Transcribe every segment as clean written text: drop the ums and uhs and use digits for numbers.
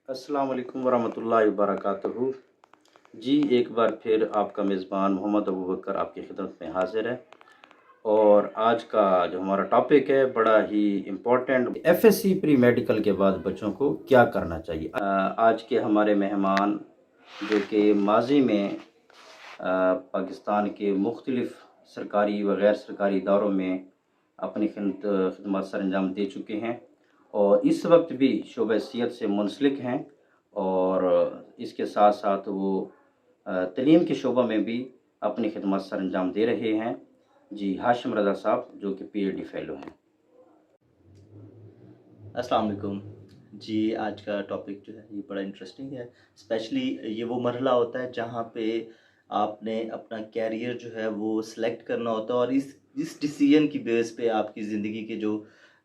अस्सलाम वालेकुम वरहमतुल्लाहि वबरकातुहू। जी, एक बार फिर आपका मेज़बान मोहम्मद अबू बकर आपकी खिदमत में हाज़िर है और आज का जो हमारा टॉपिक है बड़ा ही इम्पोर्टेंट एफएससी प्री मेडिकल के बाद बच्चों को क्या करना चाहिए। आज के हमारे मेहमान जो कि माज़ी में पाकिस्तान के मुख्तलिफ़ सरकारी व गैर सरकारी इदारों में अपनी खिदमत सरअंजाम दे चुके हैं और इस वक्त भी शोबे सिहत से मुंसलिक हैं और इसके साथ साथ वो तलीम के शोबा में भी अपनी खिदमत सरअंजाम दे रहे हैं। जी, हाशिम रज़ा साहब जो कि पीएचडी फ़ेलो हैं। अस्सलाम वालेकुम। जी, आज का टॉपिक जो है ये बड़ा इंटरेस्टिंग है। स्पेशली ये वो मरहला होता है जहाँ पे आपने अपना कैरियर जो है वो सिलेक्ट करना होता है और इस डिसीजन की बेस पे आपकी ज़िंदगी के जो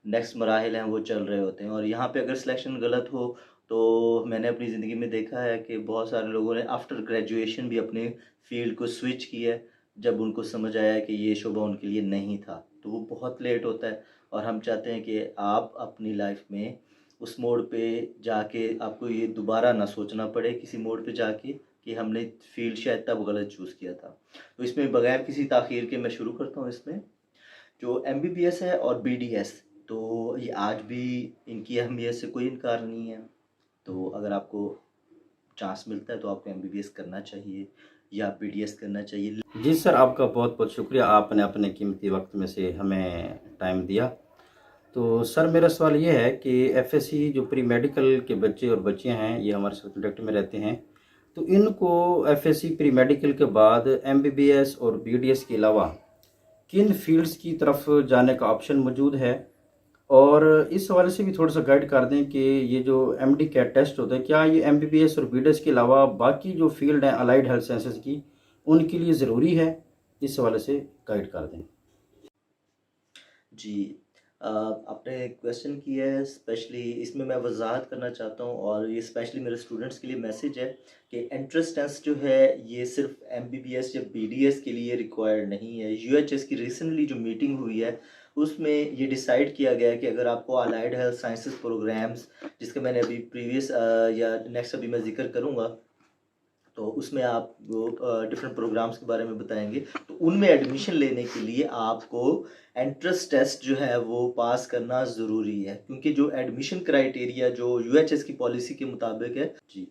नेक्स्ट मराहिल हैं वो चल रहे होते हैं और यहाँ पे अगर सिलेक्शन गलत हो तो मैंने अपनी ज़िंदगी में देखा है कि बहुत सारे लोगों ने आफ्टर ग्रेजुएशन भी अपने फ़ील्ड को स्विच किया है, जब उनको समझ आया कि ये शोबा उनके लिए नहीं था। तो वो बहुत लेट होता है और हम चाहते हैं कि आप अपनी लाइफ में उस मोड़ पे जाके आपको ये दोबारा ना सोचना पड़े किसी मोड़ पे जाके कि हमने फील्ड शायद तब गलत चूज़ किया था। तो इसमें बगैर किसी ताख़ीर के मैं शुरू करता हूँ इसमें। जो एमबीबीएस है और बीडीएस, तो ये आज भी इनकी अहमियत से कोई इनकार नहीं है। तो अगर आपको चांस मिलता है तो आपको एमबीबीएस करना चाहिए या बीडीएस करना चाहिए। जी सर, आपका बहुत बहुत शुक्रिया, आपने अपने कीमती वक्त में से हमें टाइम दिया। तो सर, मेरा सवाल ये है कि एफएससी जो प्री मेडिकल के बच्चे और बच्चियां हैं ये हमारे साथ कॉन्टेक्ट में रहते हैं, तो इनको एफएससी प्री मेडिकल के बाद एमबीबीएस और बीडीएस के अलावा किन फील्ड्स की तरफ जाने का ऑप्शन मौजूद है, और इस हवाले से भी थोड़ा सा गाइड कर दें कि ये जो एमडी कैट टेस्ट होता है क्या ये एमबीबीएस और बीडीएस के अलावा बाकी जो फील्ड हैं अलाइड हेल्थ साइंसेज की उनके लिए ज़रूरी है, इस हवाले से गाइड कर दें। जी, आपने क्वेश्चन किया है, स्पेशली इसमें मैं वजाहत करना चाहता हूँ और ये स्पेशली मेरे स्टूडेंट्स के लिए मैसेज है कि एंट्रेंस टेस्ट जो है ये सिर्फ एमबीबीएस या बीडीएस के लिए रिक्वायर्ड नहीं है। यूएचएस की रिसेंटली जो मीटिंग हुई है उसमें ये डिसाइड किया गया है कि अगर आपको अलाइड हेल्थ साइंसेज प्रोग्राम्स, जिसका मैंने अभी प्रीवियस या नेक्स्ट अभी मैं जिक्र करूँगा, तो उसमें आप वो डिफरेंट प्रोग्राम्स के बारे में बताएंगे, तो उनमें एडमिशन लेने के लिए आपको एंट्रेंस टेस्ट जो है वो पास करना ज़रूरी है, क्योंकि जो एडमिशन क्राइटेरिया जो यूएचएस की पॉलिसी के मुताबिक है। जी,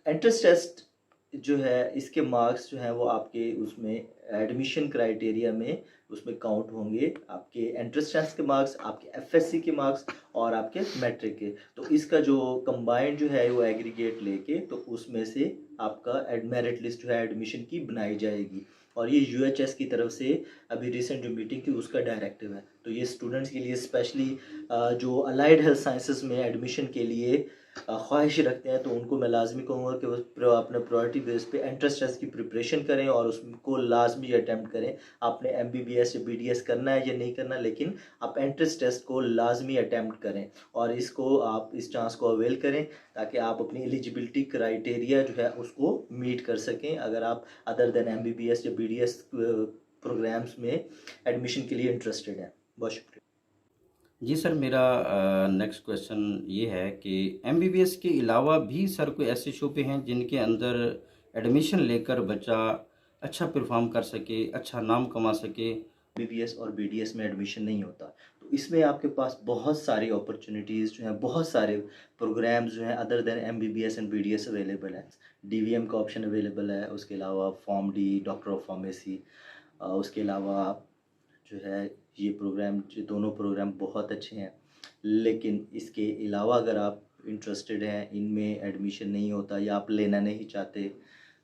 एंट्रेंस टेस्ट जो है इसके मार्क्स जो हैं वो आपके उसमें एडमिशन क्राइटेरिया में उसमें काउंट होंगे, आपके एंट्रेंस टेस्ट के मार्क्स, आपके एफएससी के मार्क्स और आपके मैट्रिक के। तो इसका जो कंबाइंड जो है वो एग्रीगेट लेके तो उसमें से आपका मेरिट लिस्ट जो है एडमिशन की बनाई जाएगी और ये यूएचएस की तरफ से अभी रिसेंट जो मीटिंग थी उसका डायरेक्टिव है। तो ये स्टूडेंट्स के लिए स्पेशली जो अलाइड हेल्थ साइंसेज में एडमिशन के लिए ख्वाहिश रखते हैं, तो उनको मैं लाजमी कहूँगा कि वो अपने प्रायोरिटी बेस पे एंट्रेंस टेस्ट की प्रिपरेशन करें और उसको लाजमी अटैम्प्ट करें। आपने एमबीबीएस या बीडीएस करना है या नहीं करना, लेकिन आप एंट्रेंस टेस्ट को लाजमी अटैम्प्ट करें और इसको आप इस चांस को अवेल करें ताकि आप अपनी एलिजिबिलिटी क्राइटेरिया जो है उसको मीट कर सकें, अगर आप अदर देन एमबीबीएस या बीडीएस प्रोग्राम्स में एडमिशन के लिए इंटरेस्टेड हैं। बहुत शुक्रिया। जी सर, मेरा नेक्स्ट क्वेश्चन ये है कि एमबीबीएस के अलावा भी सर कोई ऐसे शोबे हैं जिनके अंदर एडमिशन लेकर बच्चा अच्छा परफॉर्म कर सके, अच्छा नाम कमा सके। बीबीएस और बीडीएस में एडमिशन नहीं होता, तो इसमें आपके पास बहुत सारी अपॉर्चुनिटीज़ जो हैं, बहुत सारे प्रोग्राम्स जो हैं other than MBBS and BDS available हैं। डीवीएम का ऑप्शन अवेलेबल है, उसके अलावा form D, doctor of pharmacy, उसके अलावा जो है ये प्रोग्राम, जो दोनों प्रोग्राम बहुत अच्छे हैं। लेकिन इसके अलावा अगर आप इंटरेस्टेड हैं, इनमें एडमिशन नहीं होता या आप लेना नहीं चाहते,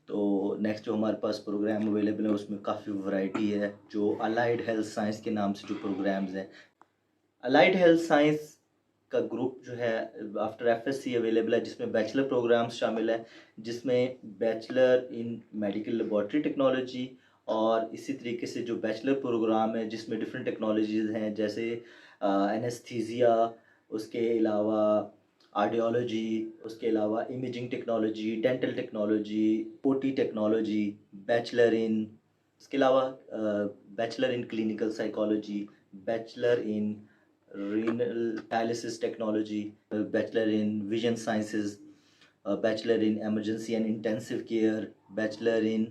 तो नेक्स्ट जो हमारे पास प्रोग्राम अवेलेबल है उसमें काफ़ी वैरायटी है। जो अलाइड हेल्थ साइंस के नाम से जो प्रोग्राम्स हैं, अलाइड हेल्थ साइंस का ग्रुप जो है आफ्टर एफएससी अवेलेबल है, जिसमें बैचलर प्रोग्राम्स शामिल है, जिसमें bachelor in medical laboratory technology और इसी तरीके से जो बैचलर प्रोग्राम है जिसमें डिफरेंट टेक्नोलॉजीज़ हैं, जैसे एनेस्थीसिया, उसके अलावा आर्डियोलॉजी, उसके अलावा imaging technology, dental technology, OT technology, bachelor in, इसके अलावा bachelor in clinical psychology, bachelor in renal dialysis technology, bachelor in vision sciences, bachelor in emergency and intensive care, bachelor in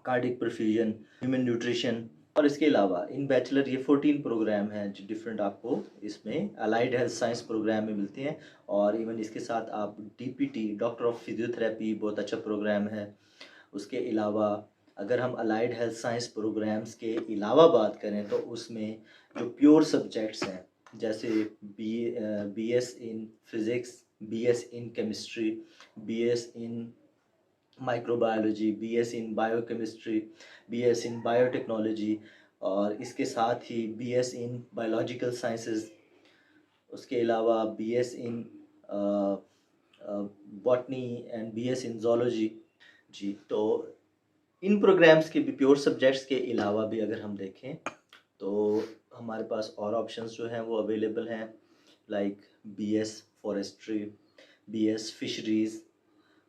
cardiac perfusion, human nutrition. और इसके अलावा इन bachelor ये 14 programme हैं जो different आपको इसमें अलाइड हेल्थ साइंस प्रोग्राम में मिलते हैं। और इवन इसके साथ आप डीपीटी, डॉक्टर ऑफ फिजियोथेरेपी, बहुत अच्छा प्रोग्राम है। उसके अलावा अगर हम अलाइड हेल्थ साइंस प्रोग्राम्स के अलावा बात करें तो उसमें जो प्योर सब्जेक्ट्स हैं, जैसे BS in physics, BS in chemistry, BS in microbiology, BS in biochemistry, BS in biotechnology, और इसके साथ ही बीएस इन बायोलॉजिकल साइंसेस, उसके अलावा BS in botany and BS in zoology. जी, तो इन प्रोग्राम्स के भी प्योर सब्जेक्ट्स के अलावा भी अगर हम देखें तो हमारे पास और ऑप्शंस जो हैं वो अवेलेबल हैं, like BS forestry, BS fisheries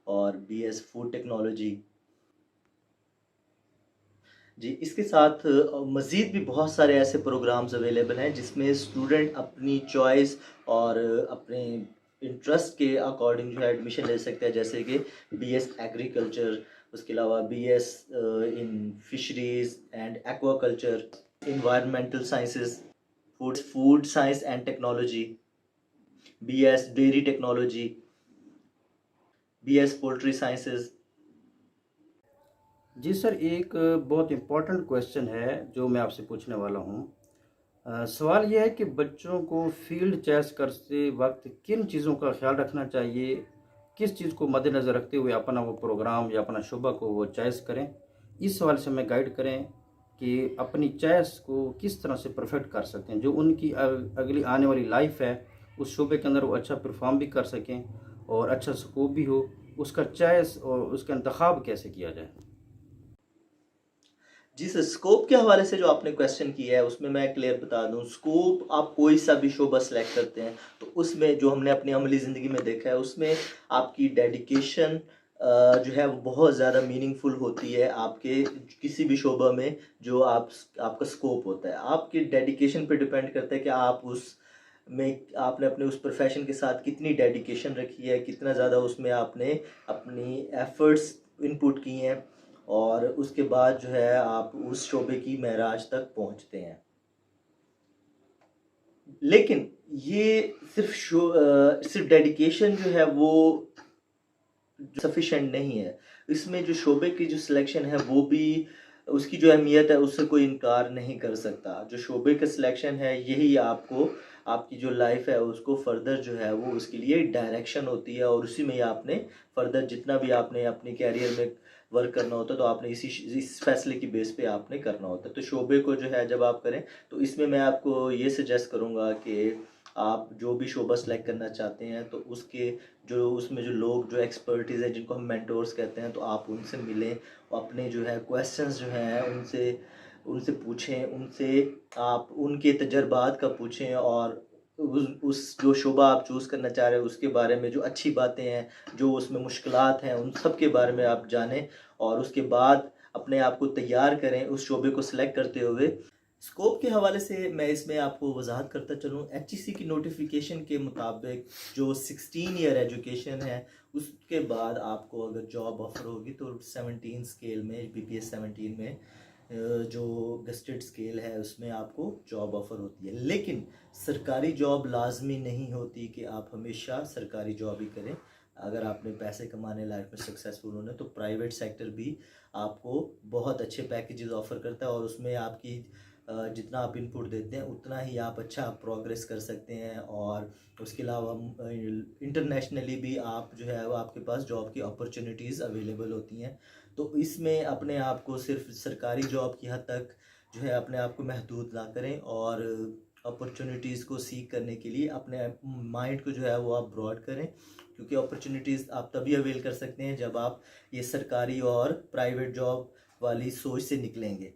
और बीएस फूड टेक्नोलॉजी। जी, इसके साथ मज़ीद भी बहुत सारे ऐसे प्रोग्राम्स अवेलेबल हैं जिसमें स्टूडेंट अपनी चॉइस और अपने इंटरेस्ट के अकॉर्डिंग जो है एडमिशन ले सकते हैं, जैसे कि बीएस एग्रीकल्चर, उसके अलावा BS in fisheries and aquaculture, environmental sciences, food science and technology, BS dairy technology, BS poultry sciences. जी सर, एक बहुत इम्पोर्टेंट क्वेश्चन है जो मैं आपसे पूछने वाला हूँ। सवाल यह है कि बच्चों को फील्ड चॉइस करते वक्त किन चीज़ों का ख्याल रखना चाहिए, किस चीज़ को मद्देनज़र रखते हुए अपना वो प्रोग्राम या अपना शुबा को वो चॉइस करें। इस सवाल से हमें गाइड करें कि अपनी चॉइस को किस तरह से परफेक्ट कर सकते हैं, जो उनकी अगली आने वाली लाइफ है उस शुबे के अंदर वो अच्छा परफॉर्म भी कर सकें और अच्छा स्कोप भी हो। उसका चॉइस और उसका इंतखाब कैसे किया जाए। जी सर, स्कोप के हवाले से जो आपने क्वेश्चन किया है उसमें मैं क्लियर बता दूं, स्कोप आप कोई सा भी शोबा सेलेक्ट करते हैं तो उसमें जो हमने अपनी अमली ज़िंदगी में देखा है उसमें आपकी डेडिकेशन जो है वो बहुत ज़्यादा मीनिंगफुल होती है। आपके किसी भी शोबा में जो आपका स्कोप होता है, आपकी डेडिकेशन पे डिपेंड करता है कि आप उस में आपने अपने उस प्रोफेशन के साथ कितनी डेडिकेशन रखी है, कितना ज़्यादा उसमें आपने अपनी एफर्ट्स इनपुट किए हैं, और उसके बाद जो है आप उस शोबे की महराज तक पहुंचते हैं। लेकिन ये सिर्फ डेडिकेशन जो है वो सफिशेंट नहीं है। इसमें जो शोबे की जो सिलेक्शन है वो भी, उसकी जो अहमियत है उससे कोई इनकार नहीं कर सकता। जो शोबे का सिलेक्शन है यही आपको आपकी जो लाइफ है उसको फर्दर जो है वो उसके लिए डायरेक्शन होती है, और उसी में ही आपने फर्दर जितना भी आपने अपनी कैरियर में वर्क करना होता है तो आपने इस फैसले की बेस पे आपने करना होता है। तो शोबे को जो है जब आप करें तो इसमें मैं आपको ये सजेस्ट करूँगा कि आप जो भी शोबा सेलेक्ट करना चाहते हैं तो उसके जो उसमें जो लोग जो एक्सपर्टीज़ है जिनको हम मेंटोर्स कहते हैं तो आप उनसे मिलें, अपने जो है क्वेश्चंस जो हैं उनसे उनसे पूछें, उनसे आप उनके तजर्बात का पूछें, और उस जो शोबा आप चूज़ करना चाह रहे हैं उसके बारे में जो अच्छी बातें हैं, जो उसमें मुश्किलात हैं, उन सब के बारे में आप जानें, और उसके बाद अपने आप को तैयार करें उस शोबे को सिलेक्ट करते हुए। स्कोप के हवाले से मैं इसमें आपको वजाहत करता चलूँ, एचईसी की नोटिफिकेशन के मुताबिक जो 16 ईयर एजुकेशन है उसके बाद आपको अगर जॉब ऑफर होगी तो 17 स्केल में, बीपीएस 17 में जो गस्टेड स्केल है उसमें आपको जॉब ऑफर होती है। लेकिन सरकारी जॉब लाजमी नहीं होती कि आप हमेशा सरकारी जॉब ही करें। अगर आपने पैसे कमाने लाइफ में सक्सेसफुल होने तो प्राइवेट सेक्टर भी आपको बहुत अच्छे पैकेजेस ऑफर करता है, और उसमें आपकी जितना आप इनपुट देते हैं उतना ही आप अच्छा प्रोग्रेस कर सकते हैं। और उसके अलावा इंटरनेशनली भी आप जो है वो आपके पास जॉब की अपॉर्चुनिटीज़ अवेलेबल होती हैं। तो इसमें अपने आप को सिर्फ सरकारी जॉब की हद तक जो है अपने आप को महदूद ना करें, और अपॉर्चुनिटीज़ को सीख करने के लिए अपने माइंड को जो है वो आप ब्रॉड करें, क्योंकि अपॉर्चुनिटीज़ आप तभी अवेल कर सकते हैं जब आप ये सरकारी और प्राइवेट जॉब वाली सोच से निकलेंगे।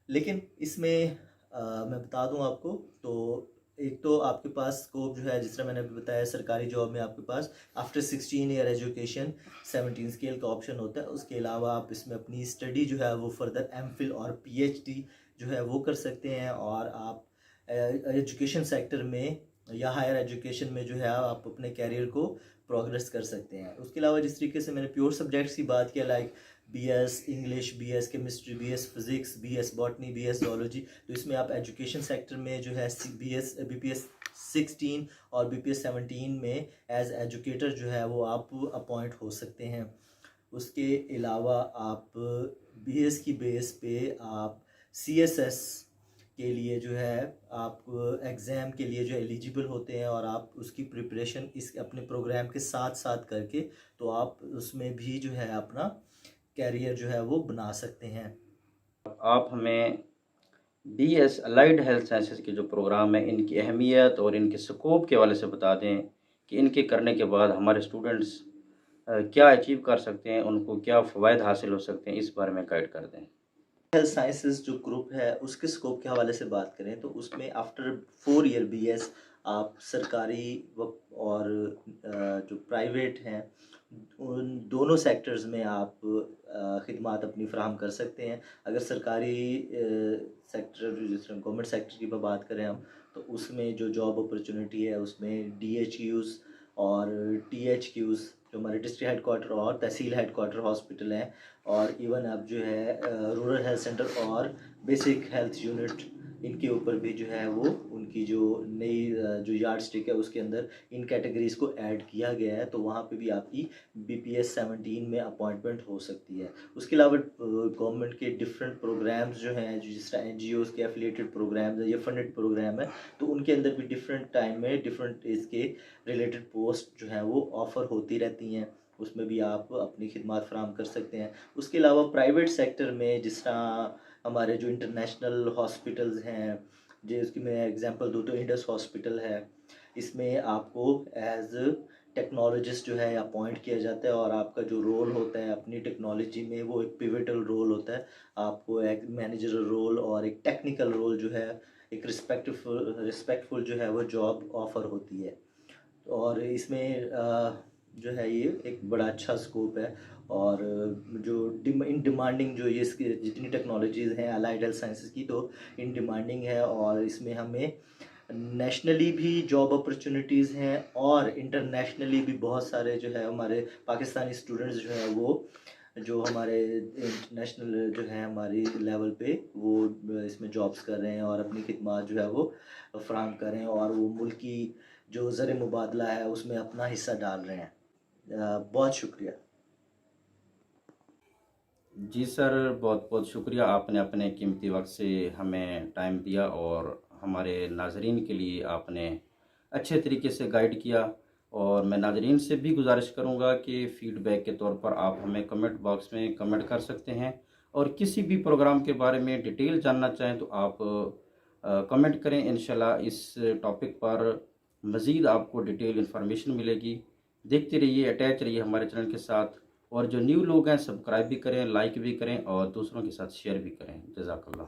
लेकिन इसमें मैं बता दूं आपको, तो एक तो आपके पास स्कोप जो है जिस तरह मैंने अभी बताया, सरकारी जॉब में आपके पास आफ्टर 16 ईयर एजुकेशन 17 स्केल का ऑप्शन होता है। उसके अलावा आप इसमें अपनी स्टडी जो है वो फर्दर एमफिल और पीएचडी जो है वो कर सकते हैं, और आप एजुकेशन सेक्टर में या हायर एजुकेशन में जो है आप अपने कैरियर को प्रोग्रेस कर सकते हैं। उसके अलावा जिस तरीके से मैंने प्योर सब्जेक्ट्स की बात किया, like BS English, BS chemistry, BS physics, BS botany, BS zoology, तो इसमें आप एजुकेशन सेक्टर में जो है बीपीएस 16 और बीपीएस 17 में एज एजुकेटर जो है वो आप अपॉइंट हो सकते हैं। उसके अलावा आप बीएस की बेस पे आप सीएसएस के लिए जो है आप एग्ज़ाम के लिए जो एलिजिबल होते हैं, और आप उसकी प्रिपरेशन इस अपने प्रोग्राम के साथ साथ करके तो आप उसमें भी जो है अपना कैरियर जो है वो बना सकते हैं। आप हमें बीएस अलाइड हेल्थ साइंसेज के जो प्रोग्राम है इनकी अहमियत और इनके स्कोप के हवाले से बता दें कि इनके करने के बाद हमारे स्टूडेंट्स क्या अचीव कर सकते हैं, उनको क्या फ़वाइद हासिल हो सकते हैं, इस बारे में गाइड कर दें। हेल्थ साइंसेज जो ग्रुप है उसके स्कोप के हवाले से बात करें तो उसमें आफ्टर 4 ईयर बीएस आप सरकारी और जो प्राइवेट हैं उन दोनों सेक्टर्स में आप खिदमात अपनी फ़राहम कर सकते हैं। अगर सरकारी सेक्टर जिस तरह गवर्नमेंट सेक्टर की बात करें हम, तो उसमें जो जॉब अपॉर्चुनिटी है उसमें डीएचक्यूज़ और टीएचक्यूज़ जो हमारे डिस्ट्रिक्ट हेडक्वार्टर और तहसील हेडक्वार्टर हॉस्पिटल हैं, और इवन अब जो है रूरल हेल्थ सेंटर और बेसिक हेल्थ यूनिट, इनके ऊपर भी जो है वो उनकी जो नई जो यार्ड स्टिक है उसके अंदर इन कैटेगरीज़ को ऐड किया गया है, तो वहाँ पे भी आपकी बीपीएस 17 में अपॉइंटमेंट हो सकती है। उसके अलावा गवर्नमेंट के डिफरेंट प्रोग्राम्स जो हैं, जिस तरह एनजीओज़ के एफिलिएटेड प्रोग्राम्स है या फंडेड प्रोग्राम है, तो उनके अंदर भी डिफरेंट टाइम में डिफरेंट इसके रिलेटेड पोस्ट जो हैं वो ऑफ़र होती रहती हैं, उसमें भी आप अपनी खिदमत फराहम कर सकते हैं। उसके अलावा प्राइवेट सेक्टर में जिस तरह हमारे जो इंटरनेशनल हॉस्पिटल्स हैं, जो इसकी मैं एग्जांपल दूँ तो इंडस हॉस्पिटल है, इसमें आपको एज टेक्नोलॉजिस्ट जो है अपॉइंट किया जाता है, और आपका जो रोल होता है अपनी टेक्नोलॉजी में वो एक पिवटल रोल होता है। आपको एक मैनेजरल रोल और एक टेक्निकल रोल जो है, एक रिस्पेक्टफुल जो है वो जॉब ऑफ़र होती है, और इसमें जो है ये एक बड़ा अच्छा स्कोप है। और जो इन डिमांडिंग जो ये इसकी जितनी टेक्नोलॉजीज़ हैं अलाइड हेल्थ साइंसेज की, तो इन डिमांडिंग है, और इसमें हमें नेशनली भी जॉब अपॉर्चुनिटीज़ हैं और इंटरनेशनली भी बहुत सारे जो है हमारे पाकिस्तानी स्टूडेंट्स जो हैं वो जो हमारे इंटरनेशनल जो है हमारी लेवल पे वो इसमें जॉब्स कर रहे हैं और अपनी खिदमत जो है वो फराहम कर रहे हैं, और वो मुल्क की जो ज़र मुबादला है उसमें अपना हिस्सा डाल रहे हैं। बहुत शुक्रिया। जी सर, बहुत बहुत शुक्रिया, आपने अपने कीमती वक्त से हमें टाइम दिया और हमारे नाज़रीन के लिए आपने अच्छे तरीके से गाइड किया। और मैं नाज़रीन से भी गुजारिश करूंगा कि फ़ीडबैक के तौर पर आप हमें कमेंट बॉक्स में कमेंट कर सकते हैं, और किसी भी प्रोग्राम के बारे में डिटेल जानना चाहें तो आप कमेंट करें। इंशाल्लाह इस टॉपिक पर मज़ीद आपको डिटेल इन्फॉर्मेशन मिलेगी। देखते रहिए, अटैच रहिए हमारे चैनल के साथ, और जो न्यू लोग हैं सब्सक्राइब भी करें, लाइक भी करें और दूसरों के साथ शेयर भी करें। जज़ाकल्लाह।